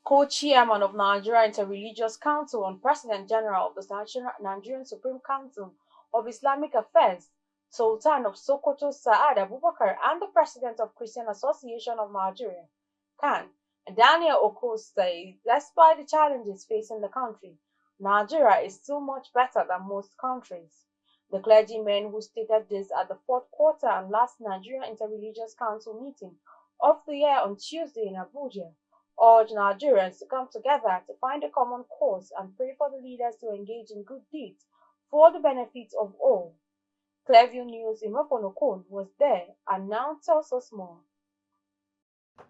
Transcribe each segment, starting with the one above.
Co-chairman of Nigeria Interreligious Council and President General of the Nigerian Supreme Council of Islamic Affairs, Sultan of Sokoto Saad Abubakar, and the President of Christian Association of Nigeria, CAN, Daniel Oko said, despite the challenges facing the country, Nigeria is still much better than most countries. The clergymen who stated this at the fourth quarter and last Nigeria Interreligious Council meeting of the year on Tuesday in Abuja urge Nigerians to come together to find a common cause and pray for the leaders to engage in good deeds for the benefit of all. Clearview News Imofonokon was there and now tells us more.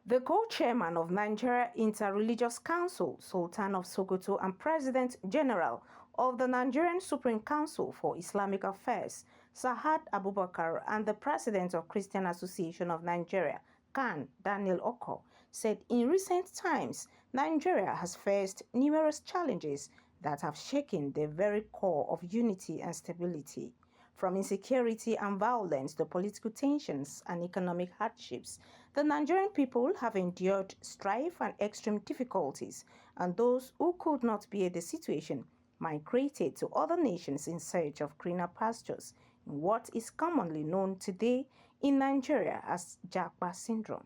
The co-chairman of Nigeria Interreligious Council, Sultan of Sokoto, and President General of the Nigerian Supreme Council for Islamic Affairs, Saad Abubakar, and the President of Christian Association of Nigeria, CAN, Daniel Oko, said in recent times, Nigeria has faced numerous challenges that have shaken the very core of unity and stability. From insecurity and violence to political tensions and economic hardships, the Nigerian people have endured strife and extreme difficulties, and those who could not bear the situation migrated to other nations in search of greener pastures in what is commonly known today in Nigeria as Japa syndrome.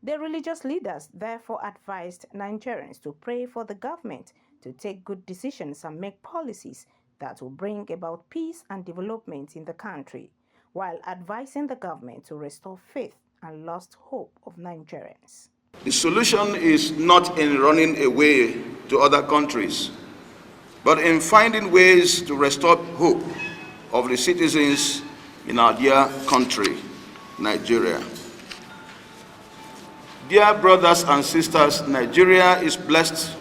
The religious leaders therefore advised Nigerians to pray for the government to take good decisions and make policies that will bring about peace and development in the country, while advising the government to restore faith and lost hope of Nigerians. The solution is not in running away to other countries, but in finding ways to restore hope of the citizens in our dear country, Nigeria. Dear brothers and sisters, Nigeria is blessed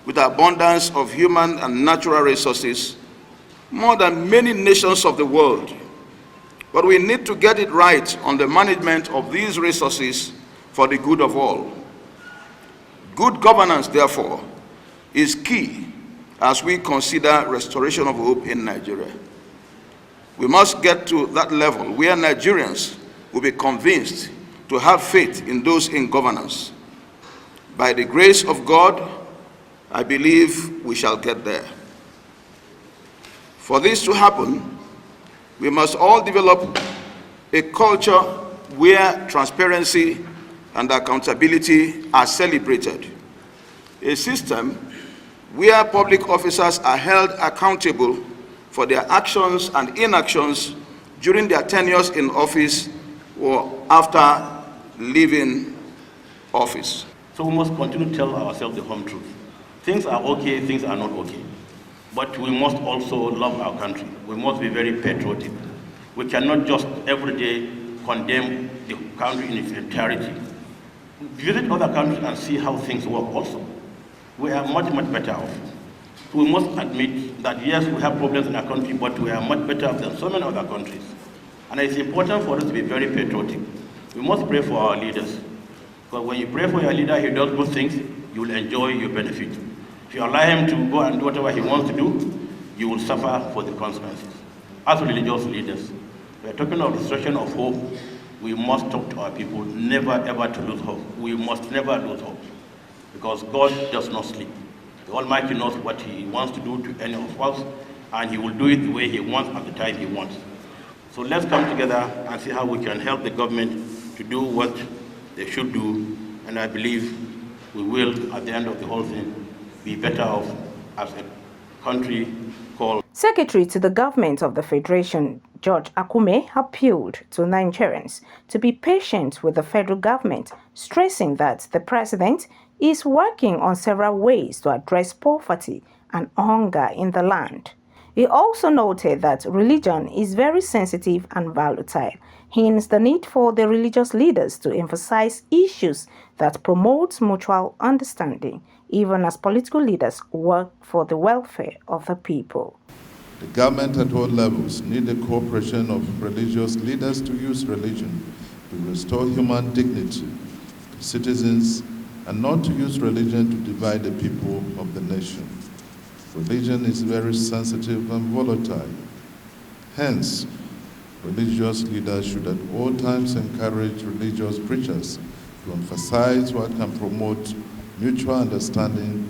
with abundance of human and natural resources, more than many nations of the world. But we need to get it right on the management of these resources for the good of all. Good governance, therefore, is key as we consider restoration of hope in Nigeria. We must get to that level where Nigerians will be convinced to have faith in those in governance. By the grace of God, I believe we shall get there. For this to happen, we must all develop a culture where transparency and accountability are celebrated. A system where public officers are held accountable for their actions and inactions during their tenures in office or after leaving office. So we must continue to tell ourselves the home truth. Things are okay, things are not okay. But we must also love our country. We must be very patriotic. We cannot just every day condemn the country in its entirety. Visit other countries and see how things work also. We are much, much better off. So we must admit that yes, we have problems in our country, but we are much better off than so many other countries. And it's important for us to be very patriotic. We must pray for our leaders. Because when you pray for your leader, he does good things, you will enjoy your benefit. If you allow him to go and do whatever he wants to do, you will suffer for the consequences. As religious leaders, we are talking of restoration of hope. We must talk to our people, never ever to lose hope. We must never lose hope. Because God does not sleep. The Almighty knows what he wants to do to any of us, and he will do it the way he wants at the time he wants. So let's come together and see how we can help the government to do what they should do, and I believe we will, at the end of the whole thing, be better off as a country called. Secretary to the Government of the Federation, George Akume, appealed to Nigerians to be patient with the federal government, stressing that the president is working on several ways to address poverty and hunger in the land. He also noted that religion is very sensitive and volatile, hence the need for the religious leaders to emphasize issues that promote mutual understanding, even as political leaders work for the welfare of the people. The government at all levels need the cooperation of religious leaders to use religion to restore human dignity to citizens and not to use religion to divide the people of the nation. Religion is very sensitive and volatile. Hence, religious leaders should at all times encourage religious preachers to emphasize what can promote mutual understanding,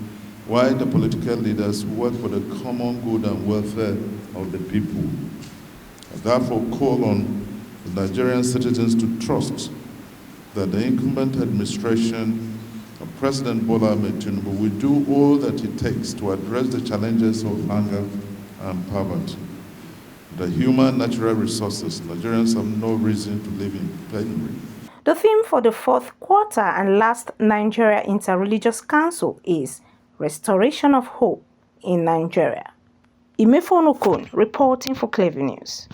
while the political leaders work for the common good and welfare of the people. I therefore call on the Nigerian citizens to trust that the incumbent administration of President Bola Ahmed Tinubu will do all that it takes to address the challenges of hunger and poverty. The human natural resources, Nigerians have no reason to live in penury. The theme for the fourth quarter and last Nigeria Interreligious Council is Restoration of Hope in Nigeria. Imefonokun reporting for Clergymen News.